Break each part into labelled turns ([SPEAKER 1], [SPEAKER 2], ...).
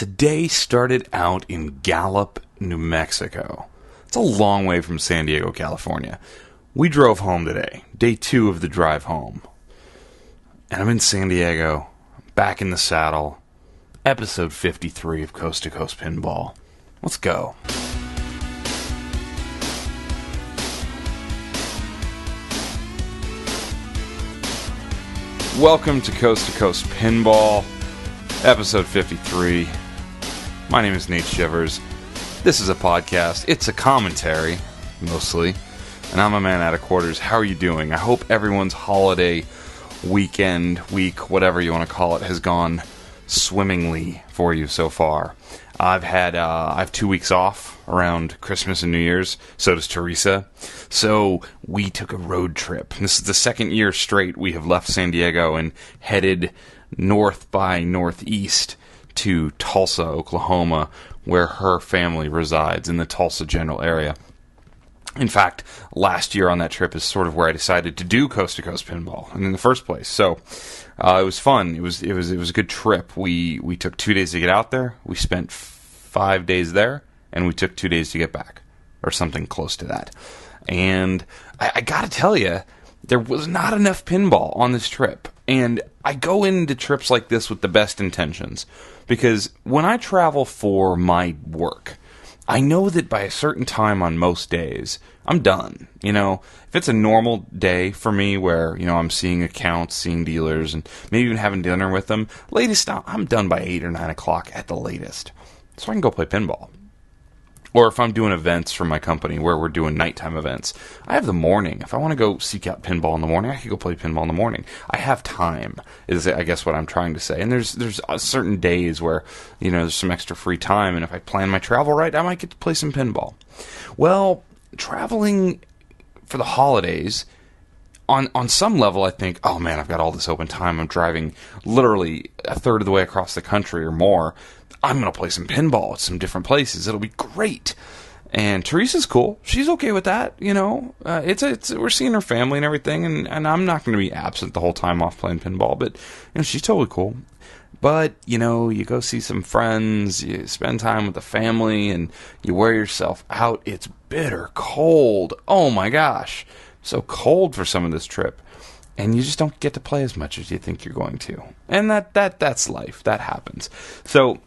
[SPEAKER 1] Today started out in Gallup, New Mexico. It's a long way from San Diego, California. We drove home today, day 2 of the drive home. And I'm in San Diego, back in the saddle, episode 53 of Coast to Coast Pinball. Let's go. Welcome to Coast Pinball, episode 53. My name is Nate Shivers. This is a podcast. It's a commentary, mostly. And I'm a man out of quarters. How are you doing? I hope everyone's holiday weekend, week, whatever you want to call it, has gone swimmingly for you so far. I have 2 weeks off around Christmas and New Year's. So does Teresa. So we took a road trip. This is the second year straight we have left San Diego and headed north by northeast to Tulsa, Oklahoma, where her family resides in the Tulsa general area. In fact, last year on that trip is sort of where I decided to do Coast to Coast Pinball in the first place. So it was fun. It was a good trip. We took 2 days to get out there. We spent 5 days there, and we took 2 days to get back, or something close to that. And I got to tell you, there was not enough pinball on this trip. And I go into trips like this with the best intentions, because when I travel for my work, I know that by a certain time on most days, I'm done. You know, if it's a normal day for me where, you know, I'm seeing accounts, seeing dealers, and maybe even having dinner with them, I'm done by 8 or 9 o'clock at the latest. So I can go play pinball. Or if I'm doing events for my company where we're doing nighttime events, I have the morning. If I want to go seek out pinball in the morning, I can go play pinball in the morning. I have time, is I guess what I'm trying to say. And there's certain days where, you know, there's some extra free time, and if I plan my travel right, I might get to play some pinball. Well, traveling for the holidays, on some level, I think, oh man, I've got all this open time. I'm driving literally a third of the way across the country or more. I'm going to play some pinball at some different places. It'll be great. And Teresa's cool. She's okay with that, you know. We're seeing her family and everything, and I'm not going to be absent the whole time off playing pinball, but, you know, she's totally cool. But, you know, you go see some friends, you spend time with the family, and you wear yourself out. It's bitter cold. Oh my gosh. So cold for some of this trip. And you just don't get to play as much as you think you're going to. And that's life. That happens. So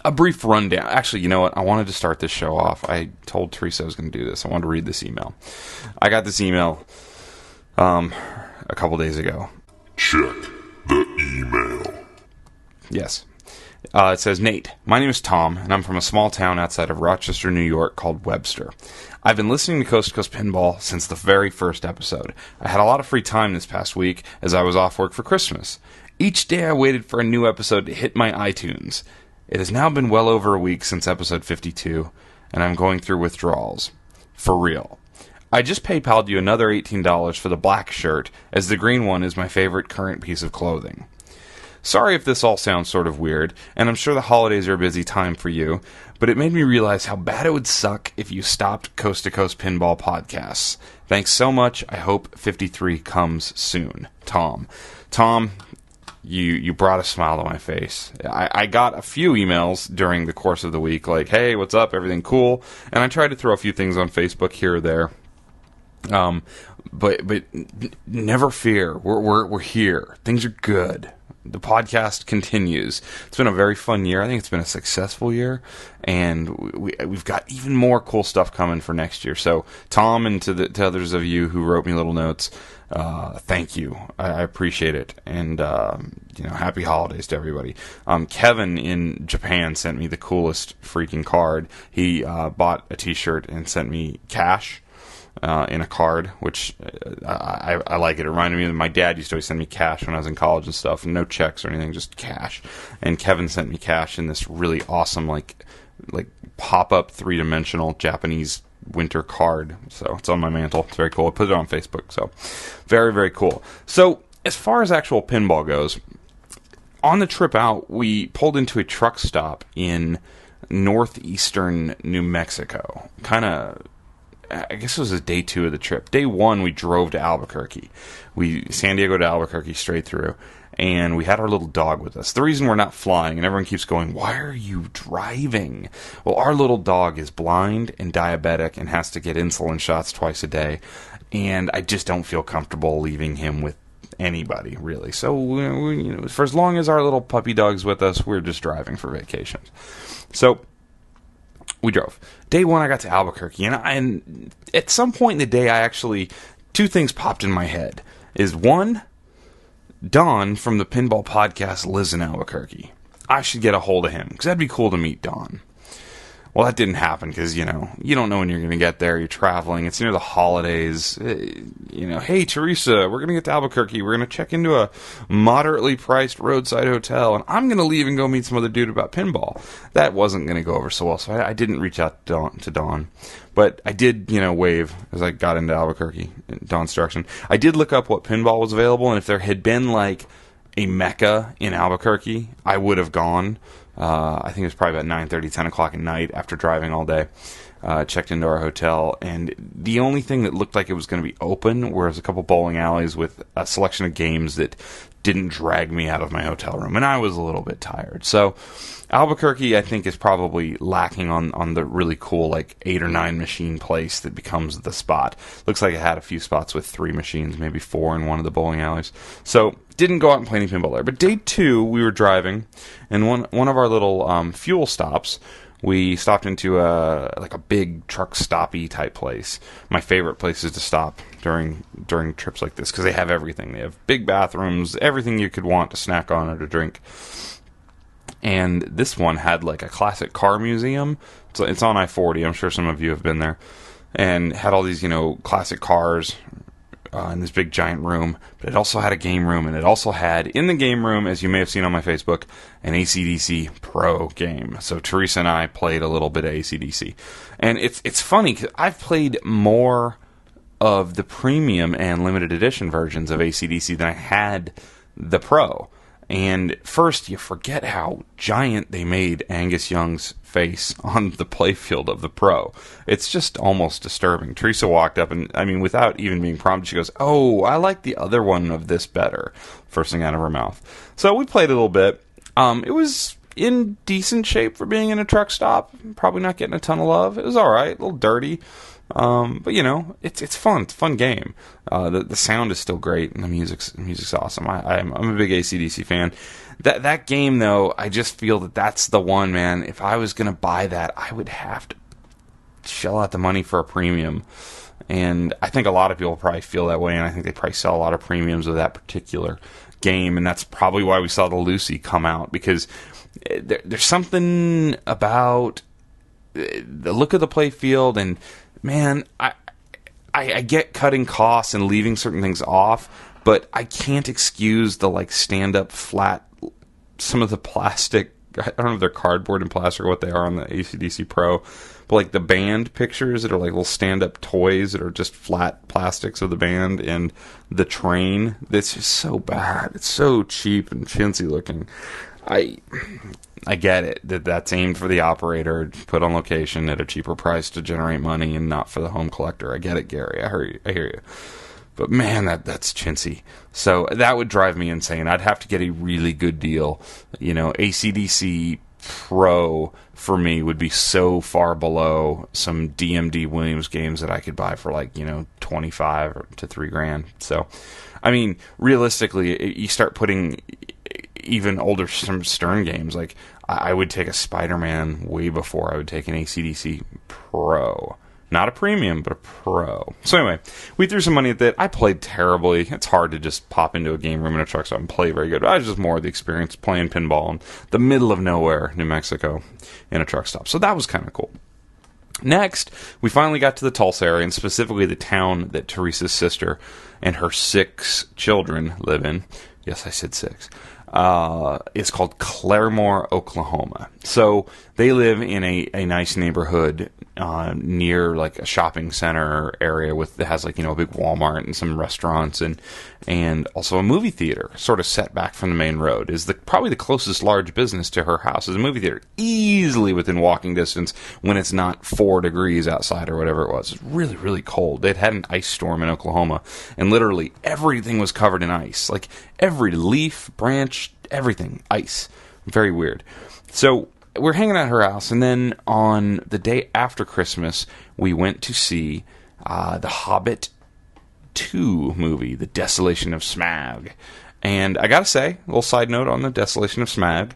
[SPEAKER 1] a brief rundown. Actually, you know what? I wanted to start this show off. I told Teresa I was going to do this. I wanted to read this email. I got this email a couple days ago.
[SPEAKER 2] Check the email.
[SPEAKER 1] Yes. It says, Nate, my name is Tom, and I'm from a small town outside of Rochester, New York called Webster. I've been listening to Coast to Coast Pinball since the very first episode. I had a lot of free time this past week as I was off work for Christmas. Each day I waited for a new episode to hit my iTunes. It has now been well over a week since episode 52, and I'm going through withdrawals. For real. I just PayPal'd you another $18 for the black shirt, as the green one is my favorite current piece of clothing. Sorry if this all sounds sort of weird, and I'm sure the holidays are a busy time for you, but it made me realize how bad it would suck if you stopped Coast to Coast Pinball podcasts. Thanks so much. I hope 53 comes soon. Tom. Tom, you brought a smile to my face. I got a few emails during the course of the week, like, hey, what's up, everything cool? And I tried to throw a few things on Facebook here or there. But never fear. We're here. Things are good. The podcast continues. It's been a very fun year. I think it's been a successful year, and we've got even more cool stuff coming for next year. So, Tom, and to others of you who wrote me little notes, thank you. I appreciate it, and happy holidays to everybody. Kevin in Japan sent me the coolest freaking card. He bought a T-shirt and sent me cash. In a card, which I like it. It reminded me that my dad used to always send me cash when I was in college and stuff, and no checks or anything, just cash. And Kevin sent me cash in this really awesome, like pop-up 3-dimensional Japanese winter card. So it's on my mantle. It's very cool. I put it on Facebook. So very, very cool. So as far as actual pinball goes, on the trip out, we pulled into a truck stop in northeastern New Mexico. I guess it was day 2 of the trip. Day 1, we drove to Albuquerque. San Diego to Albuquerque straight through. and we had our little dog with us. The reason we're not flying, and everyone keeps going, why are you driving? Well, our little dog is blind and diabetic and has to get insulin shots twice a day, and I just don't feel comfortable leaving him with anybody, really. So, for as long as our little puppy dog's with us, we're just driving for vacations. So, we drove. Day one, I got to Albuquerque, and at some point in the day, two things popped in my head. Is one, Don from the Pinball Podcast lives in Albuquerque. I should get a hold of him, because that'd be cool to meet Don. Well, that didn't happen, because, you don't know when you're going to get there. You're traveling. It's near the holidays. Hey, Teresa, we're going to get to Albuquerque. We're going to check into a moderately priced roadside hotel, and I'm going to leave and go meet some other dude about pinball. That wasn't going to go over so well, so I didn't reach out to Don. But I did, wave as I got into Albuquerque in Don's direction. I did look up what pinball was available, and if there had been, like, a mecca in Albuquerque, I would have gone. I think it was probably about 9:30, 10 o'clock at night after driving all day. Checked into our hotel, and the only thing that looked like it was going to be open was a couple bowling alleys with a selection of games that didn't drag me out of my hotel room, and I was a little bit tired. So Albuquerque, I think, is probably lacking on the really cool, like, 8 or 9 machine place that becomes the spot. Looks like it had a few spots with 3 machines, maybe 4 in one of the bowling alleys. So didn't go out and play any pinball there. But day 2, we were driving, and one of our little fuel stops, we stopped into a big truck stoppy type place. My favorite places to stop during trips like this, because they have everything. They have big bathrooms, everything you could want to snack on or to drink. And this one had like a classic car museum. So it's on I-40. I'm sure some of you have been there. And had all these, classic cars in this big giant room. But it also had a game room. And it also had, in the game room, as you may have seen on my Facebook, an AC/DC Pro game. So Teresa and I played a little bit of AC/DC. And it's funny, because I've played more of the premium and limited edition versions of AC/DC than I had the Pro. And first, you forget how giant they made Angus Young's face on the playfield of the Pro. It's just almost disturbing. Teresa walked up, and, without even being prompted, she goes, "Oh, I like the other one of this better," first thing out of her mouth. So we played a little bit. It was in decent shape for being in a truck stop. Probably not getting a ton of love. It was alright, a little dirty. But it's fun. It's a fun game. The sound is still great, and the music's awesome. I'm a big AC/DC fan. That game, though, I just feel that's the one, man. If I was gonna buy that, I would have to shell out the money for a premium. And I think a lot of people probably feel that way, and I think they probably sell a lot of premiums of that particular game, and that's probably why we saw the Lucy come out, because there's something about the look of the play field, and man, I get cutting costs and leaving certain things off, but I can't excuse the stand-up flat, some of the plastic, I don't know if they're cardboard and plastic or what they are on the AC/DC Pro, but the band pictures that are little stand-up toys that are just flat plastics of the band, and the train that's just so bad. It's so cheap and chintzy looking. I get it, that's aimed for the operator, put on location at a cheaper price to generate money and not for the home collector. I get it, Gary. I hear you. But man, that's chintzy. So that would drive me insane. I'd have to get a really good deal. AC/DC Pro for me would be so far below some DMD Williams games that I could buy for $25 to $3,000. So, realistically, you start putting even older Stern games, I would take a Spider-Man way before I would take an AC/DC Pro. Not a premium, but a Pro. So anyway, we threw some money at that. I played terribly. It's hard to just pop into a game room in a truck stop and play very good. I was just more of the experience playing pinball in the middle of nowhere, New Mexico, in a truck stop. So that was kind of cool. Next, we finally got to the Tulsa area, and specifically the town that Teresa's sister and her 6 children live in. Yes, I said 6. It's called Claremore, Oklahoma. So they live in a nice neighborhood near like a shopping center area that has like, a big Walmart and some restaurants and also a movie theater, sort of set back from the main road. Is probably the closest large business to her house is a movie theater, easily within walking distance when it's not 4 degrees outside or whatever it was. It's really, really cold. They'd had an ice storm in Oklahoma, and literally everything was covered in ice. Like every leaf, branch, everything, ice. Very weird. So we're hanging at her house, and then on the day after Christmas, we went to see the Hobbit 2 movie, The Desolation of Smaug. And I gotta say, a little side note on The Desolation of Smaug,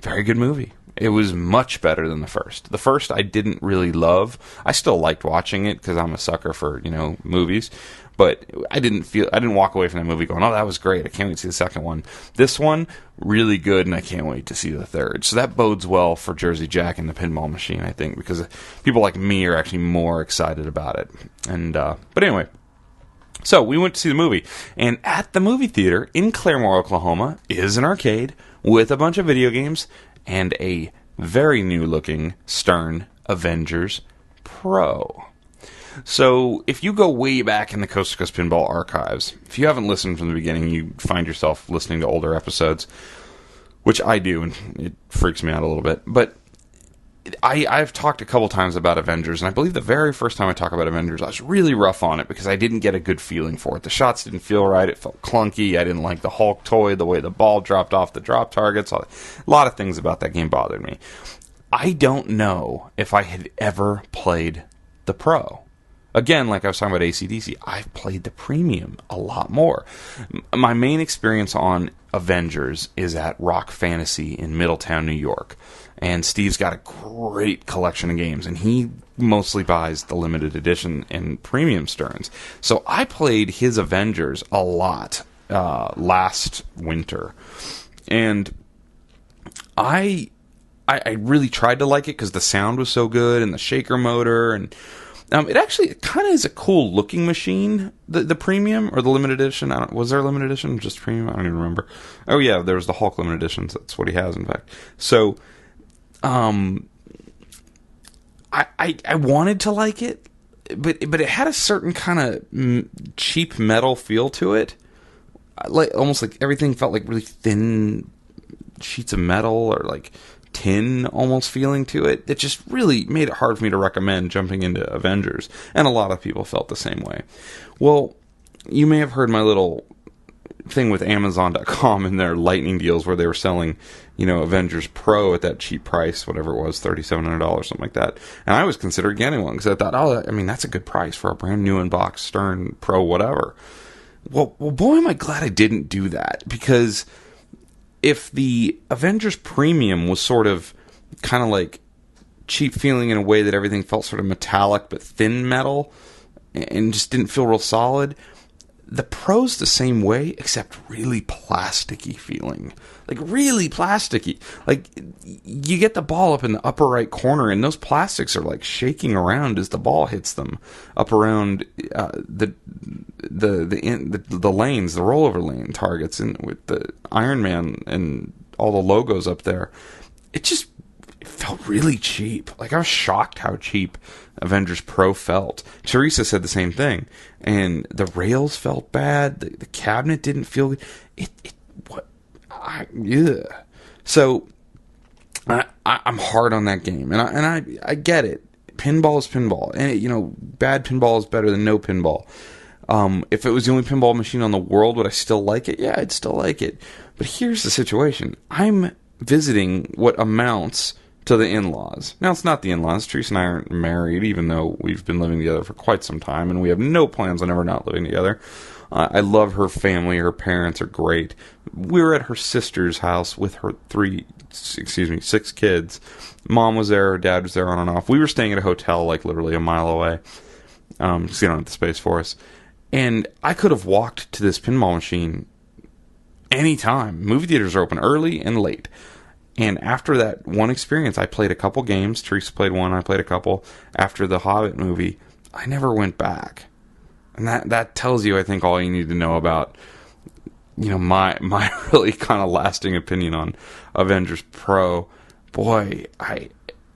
[SPEAKER 1] very good movie. It was much better than the first. The first I didn't really love. I still liked watching it because I'm a sucker for, movies. But I didn't walk away from that movie going, oh, that was great. I can't wait to see the second one. This one, really good, and I can't wait to see the third. So that bodes well for Jersey Jack and the Pinball Machine, I think, because people like me are actually more excited about it. And but anyway, so we went to see the movie. And at the movie theater in Claremore, Oklahoma, is an arcade with a bunch of video games and a very new-looking Stern Avengers Pro. So, if you go way back in the Coast2Coast Pinball Archives, if you haven't listened from the beginning, you find yourself listening to older episodes, which I do, and it freaks me out a little bit. But I've talked a couple times about Avengers, and I believe the very first time I talked about Avengers, I was really rough on it because I didn't get a good feeling for it. The shots didn't feel right. It felt clunky. I didn't like the Hulk toy, the way the ball dropped off the drop targets. A lot of things about that game bothered me. I don't know if I had ever played the Pro. Again, like I was talking about AC/DC, I've played the Premium a lot more. My main experience on Avengers is at Rock Fantasy in Middletown, New York. And Steve's got a great collection of games, and he mostly buys the limited edition and Premium Sterns. So I played his Avengers a lot last winter. And I really tried to like it because the sound was so good and the shaker motor, and it actually kind of is a cool looking machine, the Premium or the limited edition. Was there a limited edition? Just Premium? I don't even remember. Oh yeah, there was the Hulk limited editions. That's what he has, in fact. So, I wanted to like it, but it had a certain kind of cheap metal feel to it. Almost like everything felt like really thin sheets of metal or like tin almost feeling to it. It just really made it hard for me to recommend jumping into Avengers, and a lot of people felt the same way. Well, you may have heard my little thing with Amazon.com and their lightning deals where they were selling, Avengers Pro at that cheap price, whatever it was, $3,700, something like that. And I was considering getting one because I thought, that's a good price for a brand new in-box Stern Pro whatever. Well, boy, am I glad I didn't do that, because if the Avengers Premium was sort of kind of like cheap feeling in a way that everything felt sort of metallic but thin metal and just didn't feel real solid, the Pro's the same way, except really plasticky feeling. Like, really plasticky. Like, you get the ball up in the upper right corner, and those plastics are, like, shaking around as the ball hits them. Up around the lanes, the rollover lane targets, and with the Iron Man and all the logos up there. It felt really cheap. Like, I was shocked how cheap Avengers Pro felt. Teresa said the same thing. And the rails felt bad. The cabinet didn't feel good. So, I'm hard on that game. And I get it. Pinball is pinball. And, bad pinball is better than no pinball. If it was the only pinball machine on the world, would I still like it? Yeah, I'd still like it. But here's the situation. I'm visiting what amounts to the in-laws. Now, it's not the in-laws. Teresa and I aren't married, even though we've been living together for quite some time, and we have no plans on ever not living together. I love her family. Her parents are great. We were at her sister's house with her 6 kids. Mom was there. Her dad was there on and off. We were staying at a hotel, like, literally a mile away. Because they don't have the space for us. And I could have walked to this pinball machine anytime. Movie theaters are open early and late. And after that one experience, I played a couple games. Teresa played one, I played a couple. After the Hobbit movie, I never went back. And that tells you, I think, all you need to know about, my really kind of lasting opinion on Avengers Pro. Boy, I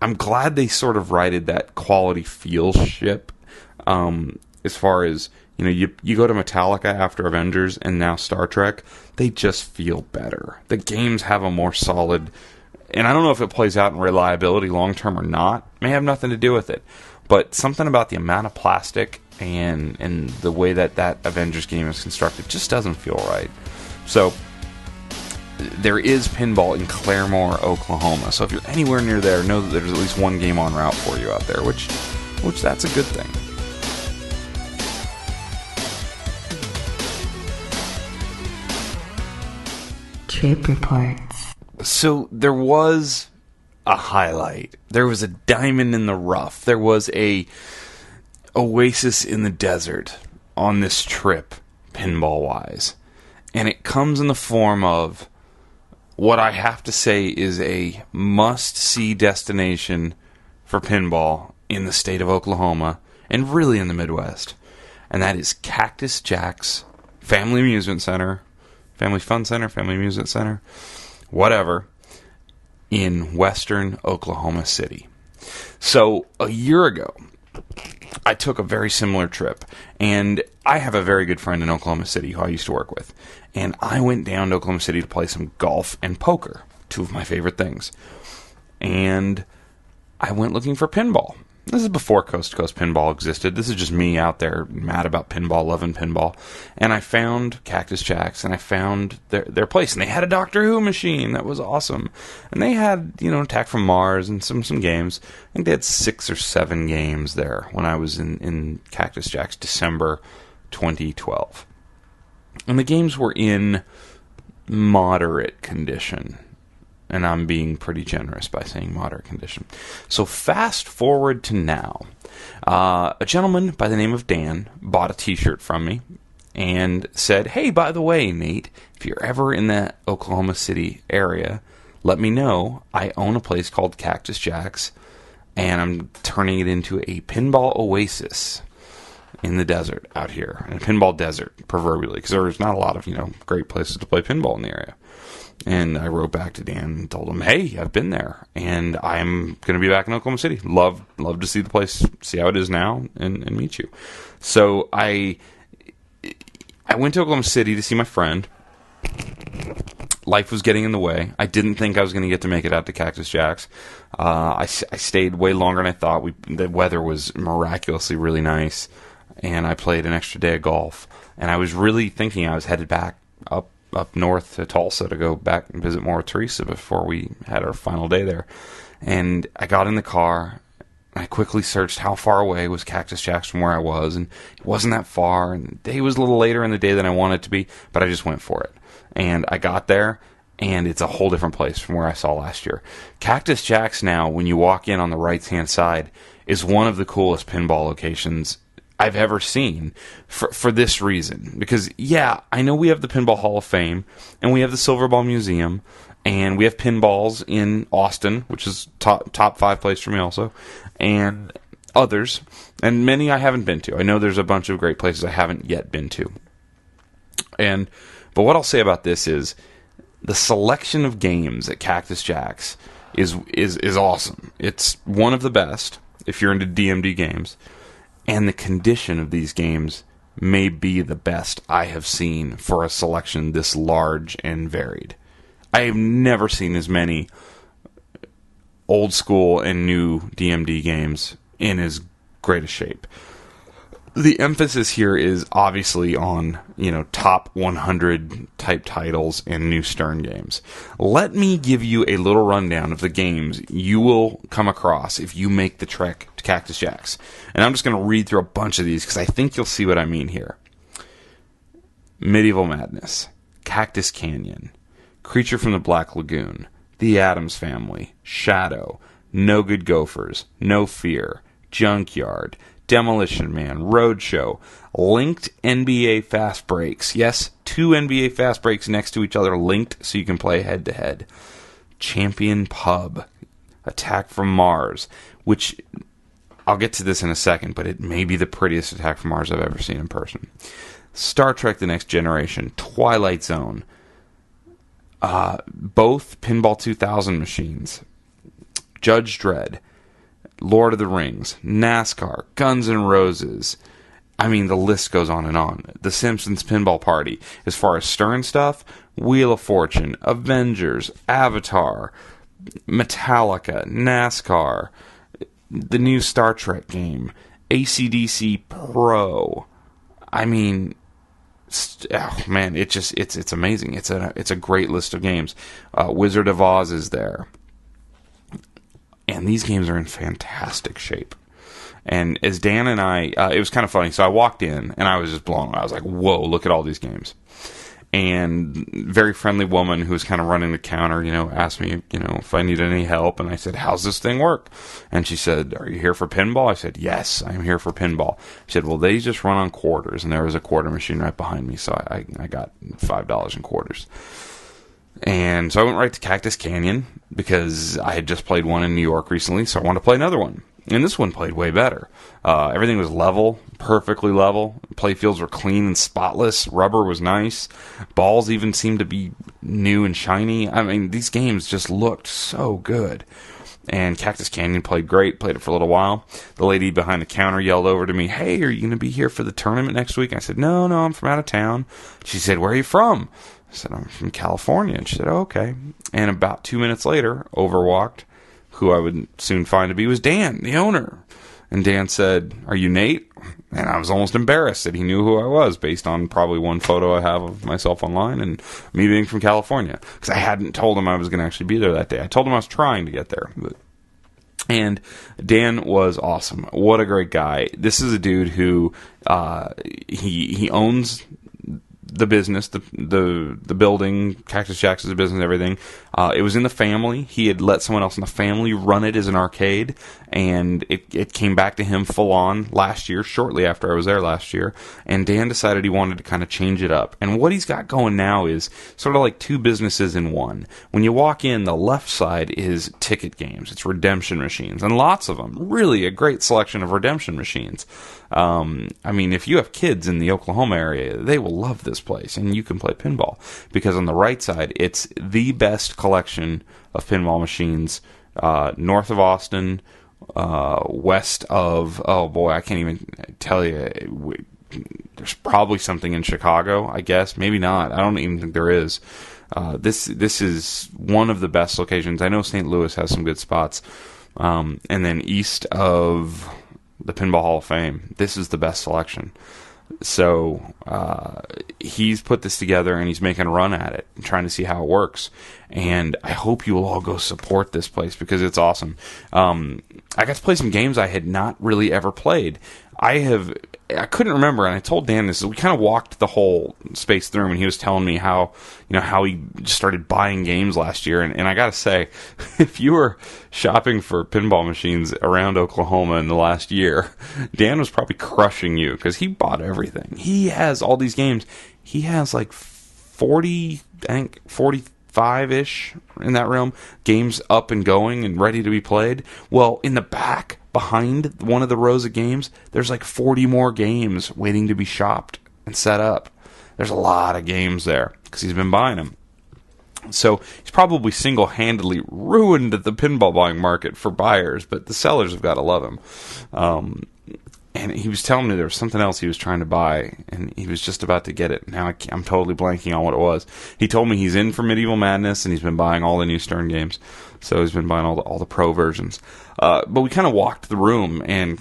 [SPEAKER 1] I'm glad they sort of righted that quality feel ship. As far as, you go to Metallica after Avengers and now Star Trek, they just feel better. The games have a more solid, and I don't know if it plays out in reliability long term or not. It may have nothing to do with it, but something about the amount of plastic and the way that Avengers game is constructed just doesn't feel right. So there is pinball in Claremore, Oklahoma. So if you're anywhere near there, know that there's at least one game on route for you out there, which that's a good thing.
[SPEAKER 3] Trip reports.
[SPEAKER 1] So there was a highlight. There was a diamond in the rough. There was a oasis in the desert on this trip, pinball-wise. And it comes in the form of what I have to say is a must-see destination for pinball in the state of Oklahoma, and really in the Midwest. And that is Cactus Jack's Family Amusement Center, Family Fun Center, Family Amusement Center, whatever, in western Oklahoma City. So, a year ago, I took a very similar trip, and I have a very good friend in Oklahoma City who I used to work with, and I went down to Oklahoma City to play some golf and poker, two of my favorite things, and I went looking for pinball. This is before Coast2Coast Pinball existed. This is just me out there mad about pinball, loving pinball, and I found Cactus Jack's, and I found their place, and they had a Doctor Who machine that was awesome, and they had, Attack from Mars and some games. I think they had 6 or 7 games there when I was in Cactus Jack's December 2012, and the games were in moderate condition. And I'm being pretty generous by saying moderate condition. So fast forward to now. A gentleman by the name of Dan bought a t-shirt from me and said, "Hey, by the way, Nate, if you're ever in the Oklahoma City area, let me know. I own a place called Cactus Jack's, and I'm turning it into a pinball oasis in the desert out here. A pinball desert, proverbially, because there's not a lot of, great places to play pinball in the area." And I wrote back to Dan and told him, "Hey, I've been there, and I'm going to be back in Oklahoma City. Love to see the place, see how it is now, and meet you." So I went to Oklahoma City to see my friend. Life was getting in the way. I didn't think I was going to get to make it out to Cactus Jack's. I stayed way longer than I thought. The weather was miraculously really nice, and I played an extra day of golf. And I was really thinking I was headed back up north to Tulsa to go back and visit more with Teresa before we had our final day there. And I got in the car, and I quickly searched how far away was Cactus Jack's from where I was, and it wasn't that far, and the day was a little later in the day than I wanted it to be, but I just went for it. And I got there, and it's a whole different place from where I saw last year. Cactus Jack's now, when you walk in on the right-hand side, is one of the coolest pinball locations I've ever seen for this reason. Because, yeah, I know we have the Pinball Hall of Fame, and we have the Silver Ball Museum, and we have pinballs in Austin, which is top 5 place for me also, and others, and many I haven't been to. I know there's a bunch of great places I haven't yet been to. But what I'll say about this is the selection of games at Cactus Jack's is awesome. It's one of the best if you're into DMD games. And the condition of these games may be the best I have seen for a selection this large and varied. I have never seen as many old school and new DMD games in as great a shape. The emphasis here is obviously on, top 100 type titles and new Stern games. Let me give you a little rundown of the games you will come across if you make the trek to Cactus Jack's. And I'm just going to read through a bunch of these because I think you'll see what I mean here. Medieval Madness, Cactus Canyon, Creature from the Black Lagoon, The Addams Family, Shadow, No Good Gophers, No Fear, Junkyard, Demolition Man, Roadshow, linked NBA Fast Breaks. Yes, 2 NBA Fast Breaks next to each other linked so you can play head-to-head. Champion Pub, Attack from Mars, which I'll get to this in a second, but it may be the prettiest Attack from Mars I've ever seen in person. Star Trek The Next Generation, Twilight Zone, both Pinball 2000 machines, Judge Dredd, Lord of the Rings, NASCAR, Guns N' Roses. I mean, the list goes on and on. The Simpsons Pinball Party. As far as Stern stuff, Wheel of Fortune, Avengers, Avatar, Metallica, NASCAR, the new Star Trek game, AC/DC Pro. I mean, oh man, it's amazing. It's a great list of games. Wizard of Oz is there, and these games are in fantastic shape. And as Dan and I, it was kind of funny. So I walked in and I was just blown away. I was like, "Whoa, look at all these games!" And very friendly woman who was kind of running the counter, asked me, if I needed any help. And I said, "How's this thing work?" And she said, "Are you here for pinball?" I said, "Yes, I'm here for pinball." She said, "Well, they just run on quarters." And there was a quarter machine right behind me. So I got $5 in quarters. And so I went right to Cactus Canyon because I had just played one in New York recently. So I wanted to play another one. And this one played way better. Everything was level, perfectly level. Playfields were clean and spotless. Rubber was nice. Balls even seemed to be new and shiny. I mean, these games just looked so good. And Cactus Canyon played great. Played it for a little while. The lady behind the counter yelled over to me, "Hey, are you going to be here for the tournament next week?" I said, No, I'm from out of town." She said, "Where are you from?" I said, "I'm from California." And she said, "Oh, okay." And about 2 minutes later, over walked who I would soon find to be was Dan, the owner. And Dan said, "Are you Nate?" And I was almost embarrassed that he knew who I was based on probably one photo I have of myself online and me being from California. Because I hadn't told him I was going to actually be there that day. I told him I was trying to get there. And Dan was awesome. What a great guy. This is a dude who he owns the business, the building. Cactus Jack's is a business and everything. It was in the family. He had let someone else in the family run it as an arcade, and it came back to him full on last year, shortly after I was there last year. And Dan decided he wanted to kind of change it up. And what he's got going now is sort of like two businesses in one. When you walk in, the left side is ticket games. It's redemption machines, and lots of them. Really a great selection of redemption machines. I mean, if you have kids in the Oklahoma area, they will love this place, and you can play pinball. Because on the right side, it's the best collection of pinball machines north of Austin, west of, oh boy, I can't even tell you. There's probably something in Chicago, I guess. Maybe not. I don't even think there is. This is one of the best locations. I know St. Louis has some good spots. And then east of the Pinball Hall of Fame, this is the best selection. So he's put this together and he's making a run at it, trying to see how it works. And I hope you will all go support this place because it's awesome. I got to play some games I had not really ever played. I couldn't remember, and I told Dan this. We kind of walked the whole space through, and he was telling me how he just started buying games last year. And I got to say, if you were shopping for pinball machines around Oklahoma in the last year, Dan was probably crushing you because he bought everything. He has all these games. He has like 40, I think 45-ish in that realm, games up and going and ready to be played. Well, in the back, behind one of the rows of games, there's like 40 more games waiting to be shopped and set up. There's a lot of games there because he's been buying them. So he's probably single-handedly ruined the pinball buying market for buyers, but the sellers have got to love him. And he was telling me there was something else he was trying to buy, and he was just about to get it. Now I'm totally blanking on what it was. He told me he's in for Medieval Madness, and he's been buying all the new Stern games. So he's been buying all the pro versions. But we kind of walked the room and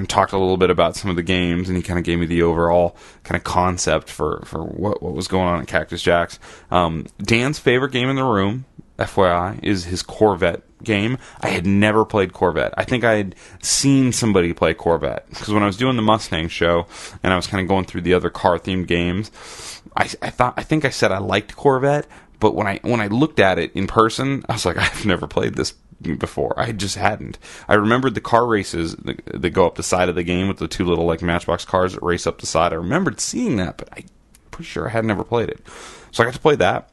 [SPEAKER 1] talked a little bit about some of the games, and he kind of gave me the overall kind of concept for what was going on at Cactus Jack's. Dan's favorite game in the room, FYI, is his Corvette game. I had never played Corvette. I think I had seen somebody play Corvette because when I was doing the Mustang show and I was kind of going through the other car-themed games, I think I said I liked Corvette, but when I looked at it in person, I was like, I've never played this before. I just hadn't. I remembered the car races that go up the side of the game with the two little like Matchbox cars that race up the side. I remembered seeing that, but I'm pretty sure I had never played it. So I got to play that.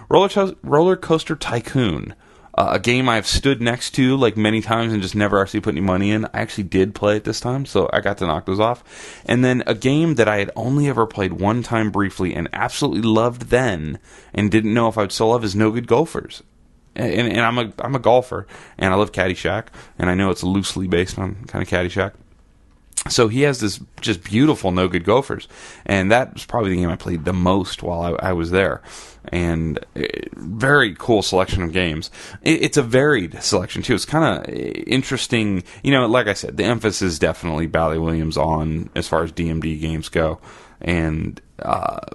[SPEAKER 1] Roller Coaster Tycoon, a game I've stood next to like many times and just never actually put any money in. I actually did play it this time, so I got to knock those off. And then a game that I had only ever played one time briefly and absolutely loved then and didn't know if I would still love is No Good Golfers. and I'm a golfer, and I love Caddyshack, and I know it's loosely based on kind of Caddyshack. So he has this just beautiful No Good Gophers, and that was probably the game I played the most while I was there. And very cool selection of games. It's a varied selection too. It's kind of interesting. Like I said, the emphasis is definitely Bally Williams on as far as DMD games go, and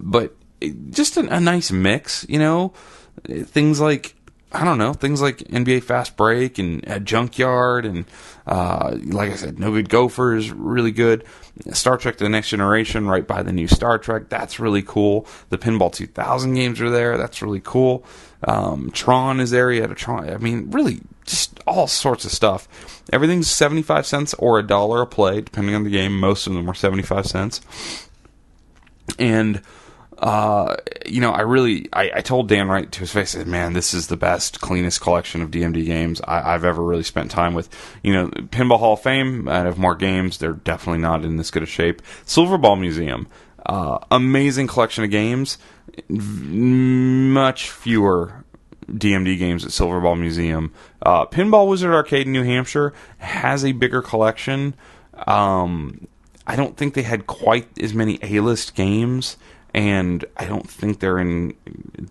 [SPEAKER 1] but just a nice mix. Things like NBA Fast Break and Junkyard, and like I said, No Good Gophers, really good. Star Trek The Next Generation, right by the new Star Trek, that's really cool. The Pinball 2000 games are there, that's really cool. Tron is there, you had a Tron. I mean, really, just all sorts of stuff. Everything's 75 cents or $1 a play, depending on the game. Most of them were 75 cents. And I told Dan right to his face, I said, man, this is the best, cleanest collection of DMD games I've ever really spent time with. Pinball Hall of Fame, I have more games. They're definitely not in this good a shape. Silverball Museum, amazing collection of games. Much fewer DMD games at Silverball Museum. Pinball Wizard Arcade in New Hampshire has a bigger collection. I don't think they had quite as many A-list games, and I don't think they're in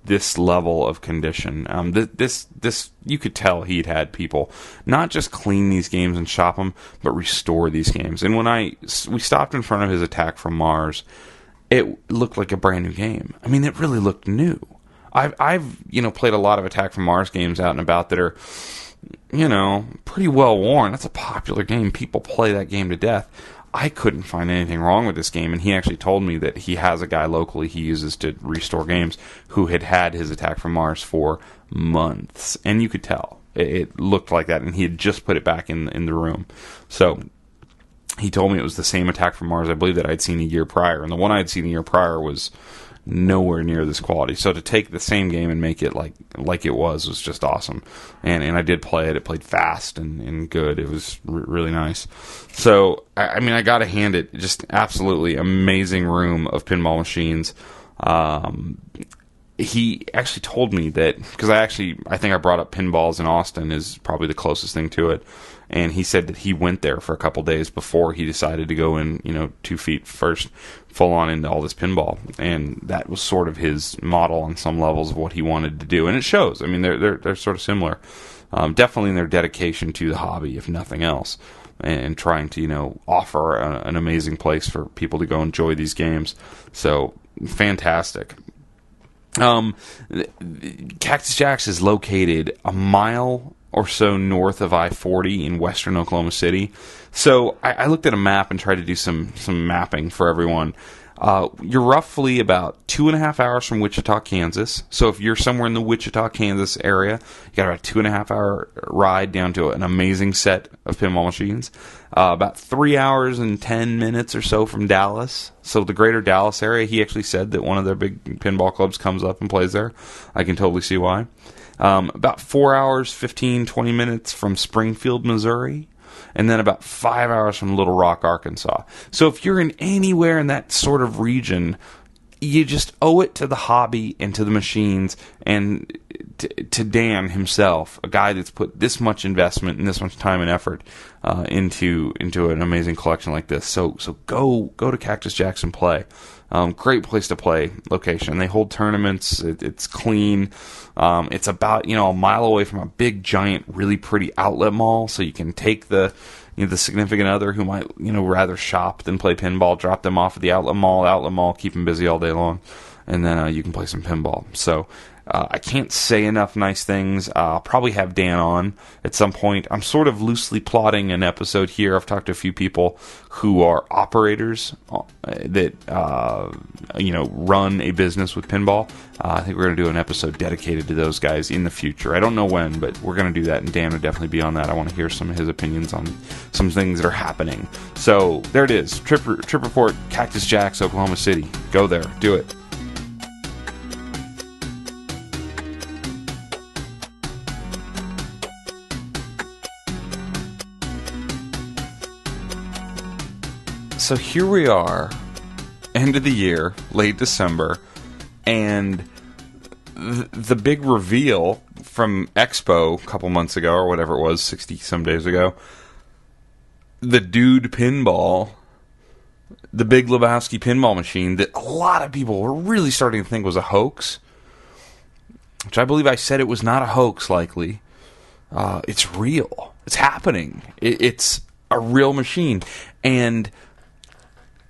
[SPEAKER 1] this level of condition. This you could tell he'd had people not just clean these games and shop them, but restore these games. And when we stopped in front of his Attack from Mars, it looked like a brand new game. I mean, it really looked new. I've played a lot of Attack from Mars games out and about that are pretty well worn. That's a popular game. People play that game to death. I couldn't find anything wrong with this game, and he actually told me that he has a guy locally he uses to restore games who had his Attack from Mars for months, and you could tell it looked like that, and he had just put it back in the room. So he told me it was the same Attack from Mars, I believe, that I'd seen a year prior, and the one I'd seen a year prior was nowhere near this quality. So to take the same game and make it like it was just awesome. And I did play it. It played fast and good. It was really nice. So I got to hand it, just absolutely amazing room of pinball machines. He actually told me that, because I think I brought up Pinballs in Austin is probably the closest thing to it. And he said that he went there for a couple days before he decided to go in, 2 feet first, full on into all this pinball. And that was sort of his model on some levels of what he wanted to do. And it shows. I mean, they're sort of similar. Definitely in their dedication to the hobby, if nothing else. And trying to, offer an amazing place for people to go enjoy these games. So, fantastic. Cactus Jack's is located a mile or so north of I-40 in western Oklahoma City. So I looked at a map and tried to do some mapping for everyone. You're roughly about 2.5 hours from Wichita, Kansas. So if you're somewhere in the Wichita, Kansas area, you got about a 2.5 hour ride down to an amazing set of pinball machines. About 3 hours and 10 minutes or so from Dallas. So the greater Dallas area, he actually said that one of their big pinball clubs comes up and plays there. I can totally see why. About 4 hours, 15, 20 minutes from Springfield, Missouri. And then about 5 hours from Little Rock, Arkansas. So if you're in anywhere in that sort of region, you just owe it to the hobby and to the machines and to Dan himself, a guy that's put this much investment and this much time and effort into an amazing collection like this. So go to Cactus Jack's and play. Great place to play location. They hold tournaments. It's clean. It's about a mile away from a big, giant, really pretty outlet mall, so you can take the significant other who might rather shop than play pinball, drop them off at the outlet mall, keep them busy all day long, and then you can play some pinball. So I can't say enough nice things. I'll probably have Dan on at some point. I'm sort of loosely plotting an episode here. I've talked to a few people who are operators that run a business with pinball. I think we're going to do an episode dedicated to those guys in the future. I don't know when, but we're going to do that, and Dan would definitely be on that. I want to hear some of his opinions on some things that are happening. So there it is. Trip report, Cactus Jack's, Oklahoma City. Go there. Do it. So here we are, end of the year, late December, and the big reveal from Expo a couple months ago, or whatever it was, 60-some days ago, the Dude Pinball, the Big Lebowski pinball machine that a lot of people were really starting to think was a hoax, which I believe I said it was not a hoax, likely. It's real. It's happening. It's a real machine. And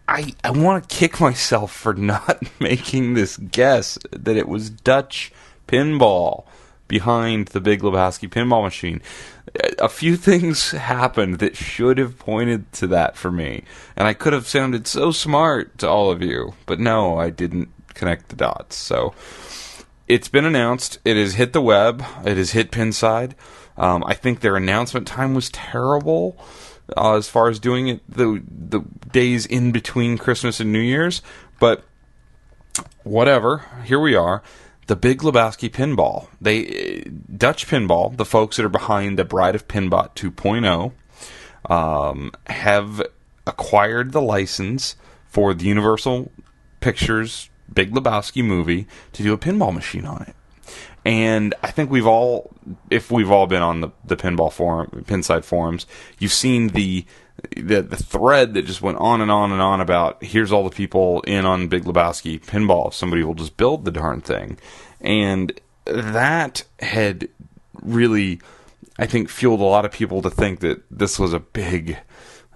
[SPEAKER 1] I want to kick myself for not making this guess that it was Dutch pinball behind the Big Lebowski pinball machine. A few things happened that should have pointed to that for me. And I could have sounded so smart to all of you. But no, I didn't connect the dots. So it's been announced. It has hit the web. It has hit Pinside. I think their announcement time was terrible. As far as doing it the days in between Christmas and New Year's. But whatever, here we are. The Big Lebowski Pinball. Dutch Pinball, the folks that are behind the Bride of Pinbot 2.0, have acquired the license for the Universal Pictures Big Lebowski movie to do a pinball machine on it. And I think if we've all been on the pinball forum, Pinside forums, you've seen the thread that just went on and on and on about here's all the people in on Big Lebowski pinball. Somebody will just build the darn thing. And that had really, I think, fueled a lot of people to think that this was a big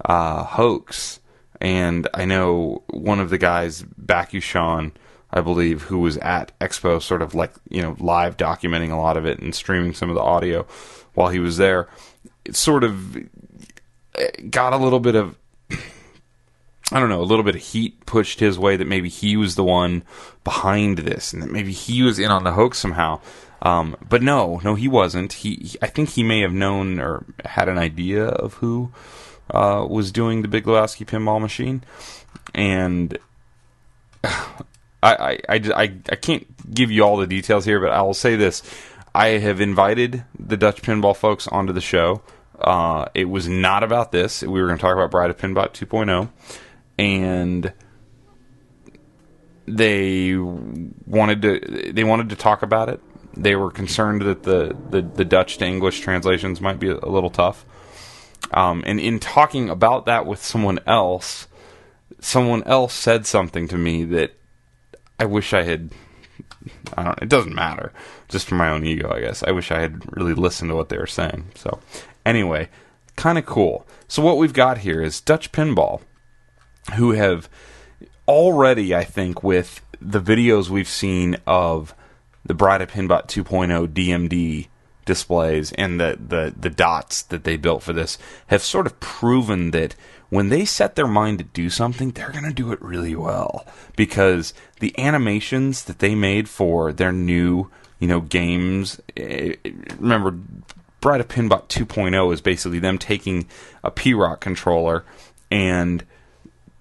[SPEAKER 1] hoax. And I know one of the guys, Bakushan, I believe, who was at Expo, sort of like, live documenting a lot of it and streaming some of the audio while he was there, it sort of got a little bit of, a little bit of heat pushed his way that maybe he was the one behind this and that maybe he was in on the hoax somehow. But no, he wasn't. I think he may have known or had an idea of who was doing the Big Lebowski pinball machine. And I can't give you all the details here, but I will say this. I have invited the Dutch Pinball folks onto the show. It was not about this. We were going to talk about Bride of Pinbot 2.0, and they wanted to talk about it. They were concerned that the Dutch to English translations might be a little tough. And in talking about that with someone else said something to me that I wish I had, it doesn't matter, just for my own ego, I guess. I wish I had really listened to what they were saying. So, anyway, kind of cool. So what we've got here is Dutch Pinball, who have already, I think, with the videos we've seen of the Bride of Pinbot 2.0 DMD displays and the dots that they built for this, have sort of proven that when they set their mind to do something, they're going to do it really well. Because the animations that they made for their new, games, remember, Bride of Pinbot 2.0 is basically them taking a P-Rock controller and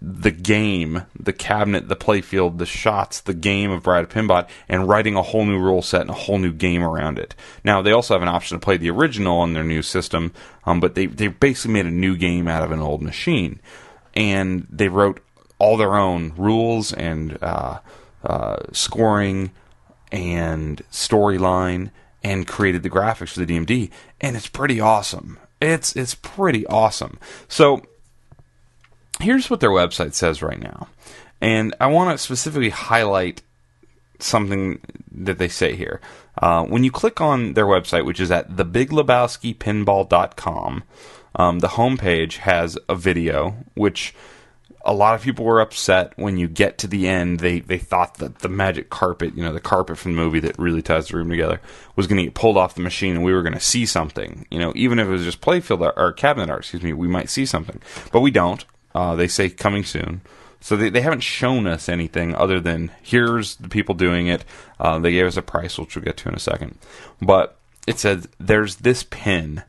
[SPEAKER 1] the game, the cabinet, the playfield, the shots, the game of Bride of Pinbot, and writing a whole new rule set and a whole new game around it. Now, they also have an option to play the original on their new system, but they basically made a new game out of an old machine. And they wrote all their own rules and scoring and storyline and created the graphics for the DMD. And it's pretty awesome. It's pretty awesome. So here's what their website says right now. And I want to specifically highlight something that they say here. When you click on their website, which is at thebiglebowskipinball.com, the homepage has a video, which a lot of people were upset when you get to the end. They thought that the magic carpet, the carpet from the movie that really ties the room together, was going to get pulled off the machine and we were going to see something. Even if it was just playfield or cabinet art, we might see something. But we don't. They say coming soon. So they haven't shown us anything other than here's the people doing it. They gave us a price, which we'll get to in a second. But it says there's this pin, ...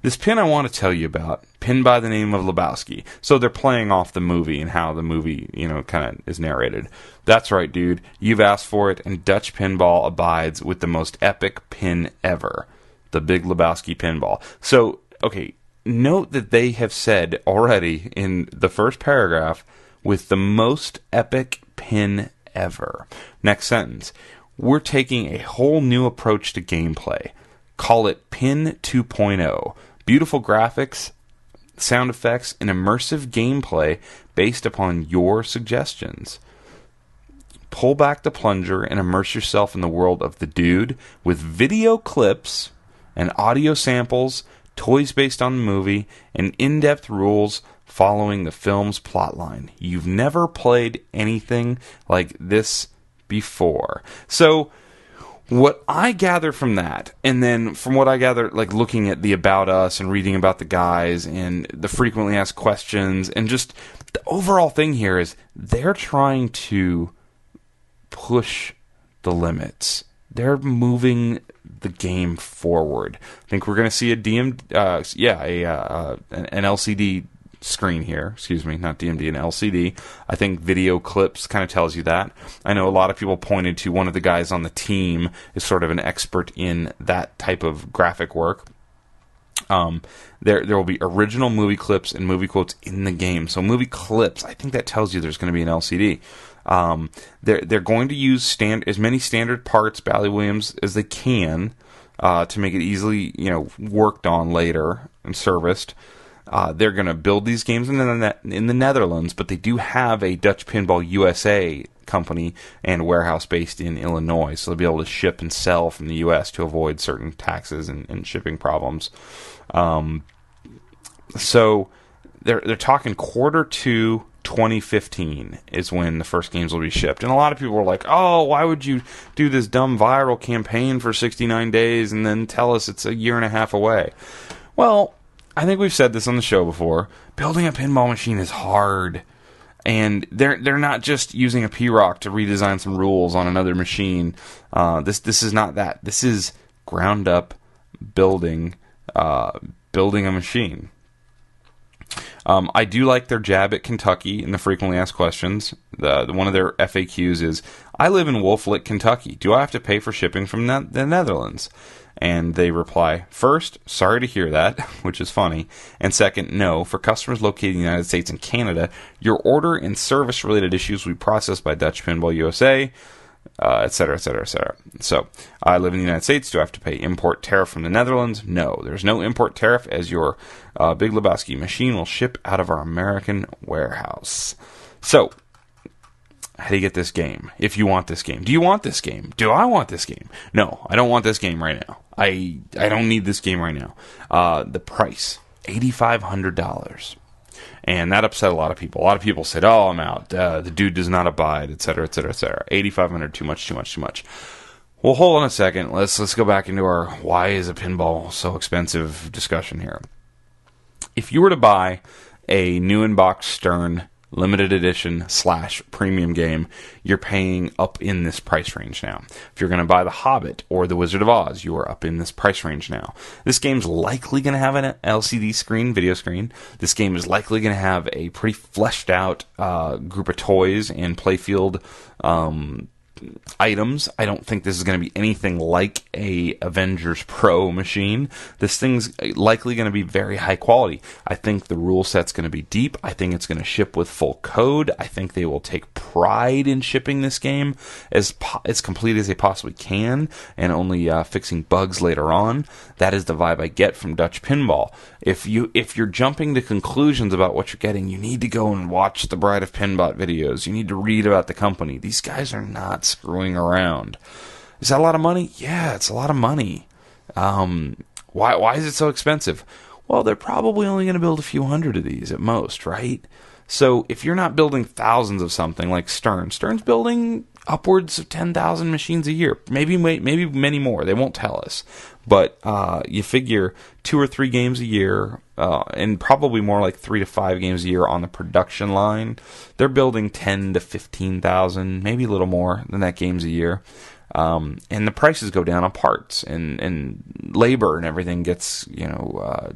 [SPEAKER 1] This pin I want to tell you about, pin by the name of Lebowski. So they're playing off the movie and how the movie, kind of is narrated. That's right, dude. You've asked for it, and Dutch Pinball abides with the most epic pin ever. The Big Lebowski Pinball. So, okay, note that they have said already in the first paragraph, with the most epic pin ever. Next sentence. we're taking a whole new approach to gameplay. Call it Pin 2.0. Beautiful graphics, sound effects, and immersive gameplay based upon your suggestions. Pull back the plunger and immerse yourself in the world of the dude with video clips and audio samples, toys based on the movie, and in-depth rules following the film's plotline. You've never played anything like this before. So, what I gather from that, and then from what I gather, like looking at the About Us and reading about the guys and the frequently asked questions, and just the overall thing here is they're trying to push the limits. They're moving the game forward. I think we're going to see an LCD screen here. Excuse me, not DMD, an LCD. I think video clips kind of tells you that. I know a lot of people pointed to one of the guys on the team is sort of an expert in that type of graphic work. There will be original movie clips and movie quotes in the game. So movie clips, I think that tells you there's going to be an LCD. They're going to use as many standard parts, Bally Williams, as they can to make it easily, worked on later and serviced. They're going to build these games in the Netherlands, but they do have a Dutch Pinball USA company and warehouse based in Illinois, so they'll be able to ship and sell from the U.S. to avoid certain taxes and shipping problems. So they're talking Q2 2015 is when the first games will be shipped. And a lot of people were like, oh, why would you do this dumb viral campaign for 69 days and then tell us it's a year and a half away? Well, I think we've said this on the show before. Building a pinball machine is hard. And they're not just using a P-Rock to redesign some rules on another machine. This is not that. This is ground up building a machine. I do like their jab at Kentucky in the frequently asked questions. One of their FAQs is, I live in Wolf Lick, Kentucky. Do I have to pay for shipping from the Netherlands? And they reply, first, sorry to hear that, which is funny. And second, no, for customers located in the United States and Canada, your order and service-related issues will be processed by Dutch Pinball USA, etc., etc., etc. So, I live in the United States. Do I have to pay import tariff from the Netherlands? No, there's no import tariff, as your Big Lebowski machine will ship out of our American warehouse. So, how do you get this game? If you want this game. Do you want this game? Do I want this game? No, I don't want this game right now. I don't need this game right now. The price, $8,500. And that upset a lot of people. A lot of people said, oh, I'm out. The dude does not abide, etc., etc., etc. $8,500, too much. Well, hold on a second. Let's go back into our why is a pinball so expensive discussion here. If you were to buy a new in-box Stern limited edition / premium game, you're paying up in this price range now. If you're going to buy The Hobbit or The Wizard of Oz, you are up in this price range now. This game's likely going to have an LCD screen, video screen. This game is likely going to have a pretty fleshed out group of toys and playfield items. I don't think this is going to be anything like a Avengers Pro machine. This thing's likely going to be very high quality. I think the rule set's going to be deep. I think it's going to ship with full code. I think they will take pride in shipping this game as complete as they possibly can and only fixing bugs later on. That is the vibe I get from Dutch Pinball. If you're jumping to conclusions about what you're getting, you need to go and watch the Bride of Pinbot videos. You need to read about the company. These guys are not screwing around. Is that a lot of money? Yeah, it's a lot of money. Why is it so expensive? Well, they're probably only going to build a few hundred of these at most, right? So if you're not building thousands of something like Stern's building upwards of 10,000 machines a year, maybe many more. They won't tell us, but you figure 2 or 3 games a year, and probably more like 3 to 5 games a year on the production line. They're building 10 to 15,000, maybe a little more than that games a year. And the prices go down on parts and labor and everything gets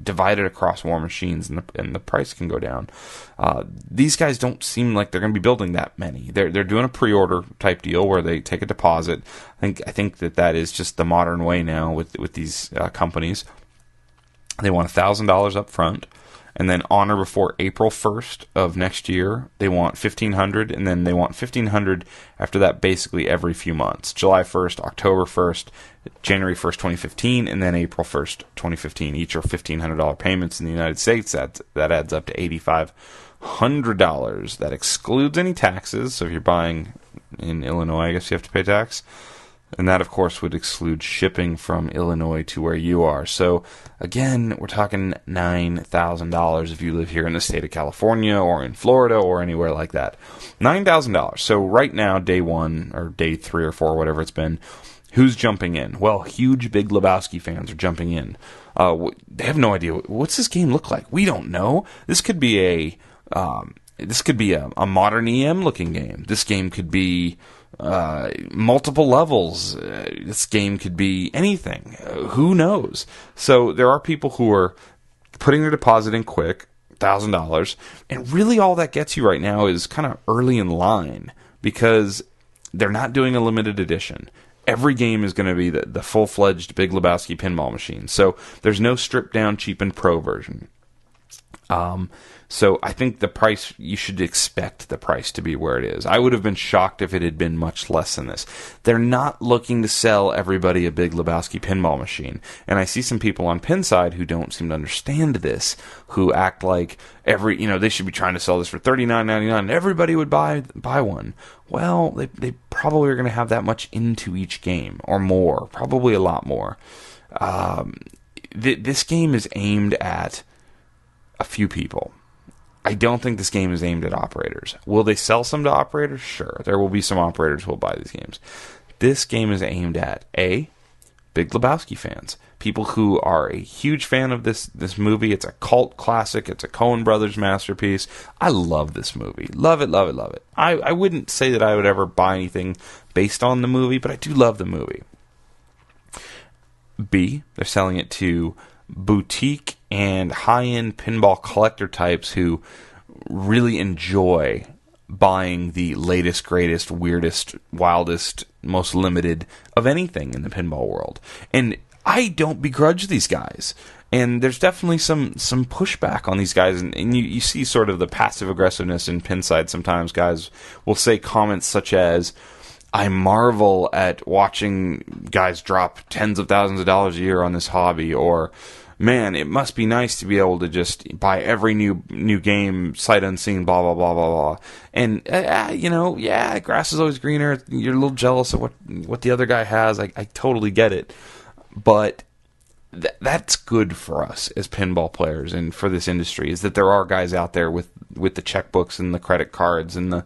[SPEAKER 1] divided across more machines, and the price can go down. These guys don't seem like they're going to be building that many. They're doing a pre-order type deal where they take a deposit. I think that is just the modern way now with these companies. They want $1,000 up front, And then on or before April 1st of next year, they want 1,500, and then they want 1,500 after that basically every few months. July 1st, October 1st, January 1st, 2015, and then April 1st, 2015. Each are $1,500 payments in the United States. That adds up to $8,500. That excludes any taxes. So if you're buying in Illinois, I guess you have to pay tax. And that, of course, would exclude shipping from Illinois to where you are. So, again, we're talking $9,000 if you live here in the state of California or in Florida or anywhere like that. $9,000. So right now, day 1 or day 3 or 4, whatever it's been, who's jumping in? Well, huge Big Lebowski fans are jumping in. They have no idea. What's this game look like? We don't know. This could be a modern EM-looking game. This game could be multiple levels. This game could be anything. Who knows? So there are people who are putting their deposit in quick, $1,000, and really all that gets you right now is kind of early in line because they're not doing a limited edition. Every game is going to be the full-fledged Big Lebowski pinball machine. So there's no stripped-down, cheapened pro version. So I think the price, you should expect the price to be where it is. I would have been shocked if it had been much less than this. They're not looking to sell everybody a Big Lebowski pinball machine. And I see some people on Pinside who don't seem to understand this, who act like they should be trying to sell this for $39.99 and everybody would buy one. Well, they probably are going to have that much into each game or more, probably a lot more. This game is aimed at a few people. I don't think this game is aimed at operators. Will they sell some to operators? Sure. There will be some operators who will buy these games. This game is aimed at Big Lebowski fans. People who are a huge fan of this movie. It's a cult classic. It's a Coen Brothers masterpiece. I love this movie. Love it, love it, love it. I wouldn't say that I would ever buy anything based on the movie, but I do love the movie. B, they're selling it to boutique and high-end pinball collector types who really enjoy buying the latest, greatest, weirdest, wildest, most limited of anything in the pinball world. And I don't begrudge these guys. And there's definitely some pushback on these guys. And you see sort of the passive aggressiveness in Pinside sometimes. Guys will say comments such as, I marvel at watching guys drop tens of thousands of dollars a year on this hobby, or, man, it must be nice to be able to just buy every new game sight unseen, blah, blah, blah, blah, blah. And, grass is always greener. You're a little jealous of what the other guy has. I totally get it. But that's good for us as pinball players and for this industry, is that there are guys out there with the checkbooks and the credit cards and the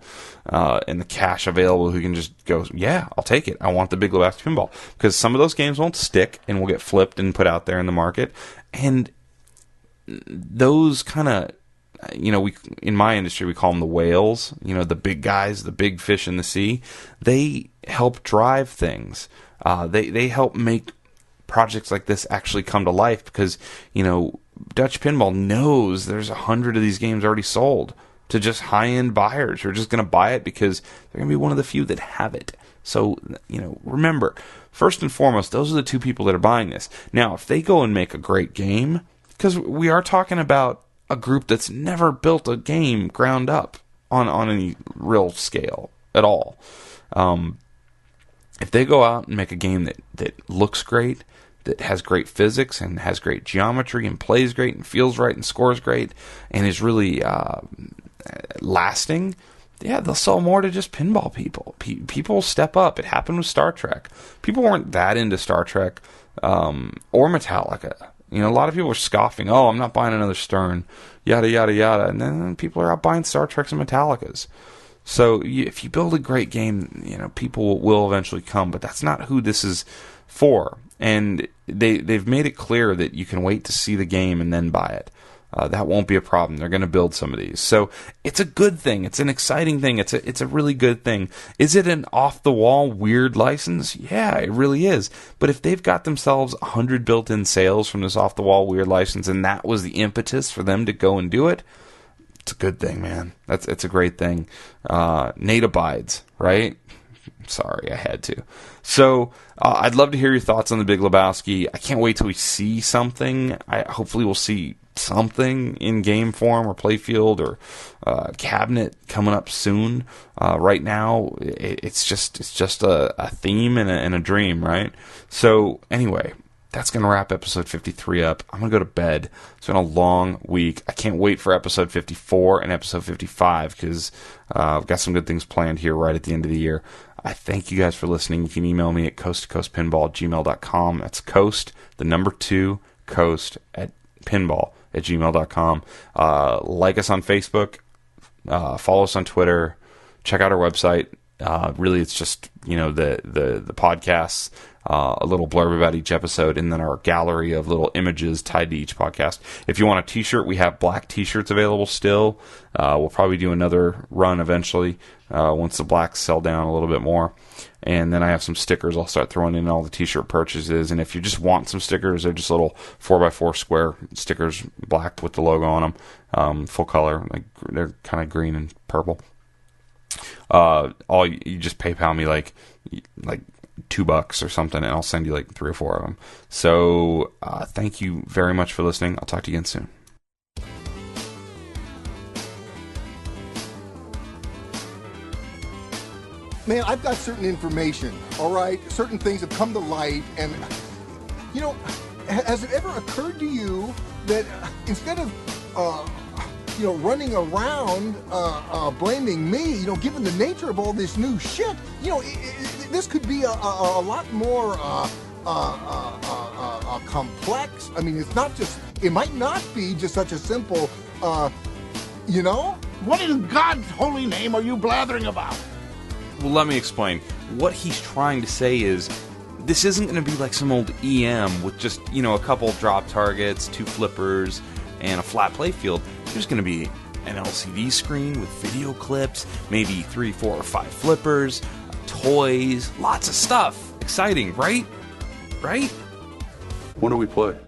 [SPEAKER 1] cash available who can just go, yeah, I'll take it. I want the Big Lebowski pinball, because some of those games won't stick and will get flipped and put out there in the market. And those kind of, in my industry we call them the whales. The big guys, the big fish in the sea. They help drive things. They help make projects like this actually come to life, because Dutch Pinball knows there's 100 of these games already sold to just high-end buyers who are just going to buy it because they're going to be one of the few that have it. So, remember, first and foremost, those are the two people that are buying this. Now, if they go and make a great game, because we are talking about a group that's never built a game ground up on any real scale at all. If they go out and make a game that looks great, that has great physics and has great geometry and plays great and feels right and scores great and is really lasting, yeah, they'll sell more to just pinball people. People will step up. It happened with Star Trek. People weren't that into Star Trek or Metallica. A lot of people were scoffing, oh, I'm not buying another Stern, yada, yada, yada. And then people are out buying Star Treks and Metallicas. So if you build a great game, people will eventually come, but that's not who this is for. And they've made it clear that you can wait to see the game and then buy it. That won't be a problem. They're going to build some of these. So it's a good thing. It's an exciting thing. It's a really good thing. Is it an off-the-wall weird license? Yeah, it really is. But if they've got themselves 100 built-in sales from this off-the-wall weird license, and that was the impetus for them to go and do it, it's a good thing, man. It's a great thing. Nate abides, right? Sorry, I had to. So I'd love to hear your thoughts on the Big Lebowski. I can't wait till we see something. Hopefully we'll see something in game form or playfield or cabinet coming up soon. Right now, it's just a theme and a dream, right? So anyway, that's going to wrap episode 53 up. I'm going to go to bed. It's been a long week. I can't wait for episode 54 and episode 55 because I've got some good things planned here right at the end of the year. I thank you guys for listening. You can email me at coast2coastpinball@gmail.com. That's coast, the number 2, coast at pinball@gmail.com. Like us on Facebook. Follow us on Twitter. Check out our website. Really, it's just, the podcasts, a little blurb about each episode, and then our gallery of little images tied to each podcast. If you want a t-shirt, we have black t-shirts available still. We'll probably do another run eventually once the blacks sell down a little bit more. And then I have some stickers I'll start throwing in all the t-shirt purchases. And if you just want some stickers, they're just little 4x4 square stickers, black with the logo on them, full color. They're kind of green and purple. You just PayPal me like $2 or something, and I'll send you like 3 or 4 of them. So thank you very much for listening. I'll talk to you again soon.
[SPEAKER 4] Man, I've got certain information, all right? Certain things have come to light, and, has it ever occurred to you that instead of, running around blaming me, given the nature of all this new shit, this could be a lot more complex. I mean, it might not be just such a simple,
[SPEAKER 5] What in God's holy name are you blathering about?
[SPEAKER 1] Well, let me explain. What he's trying to say is, this isn't going to be like some old EM with just, a couple drop targets, 2 flippers, and a flat playfield. There's going to be an LCD screen with video clips, maybe 3, 4, or 5 flippers, toys, lots of stuff. Exciting, right? Right?
[SPEAKER 6] When do we play?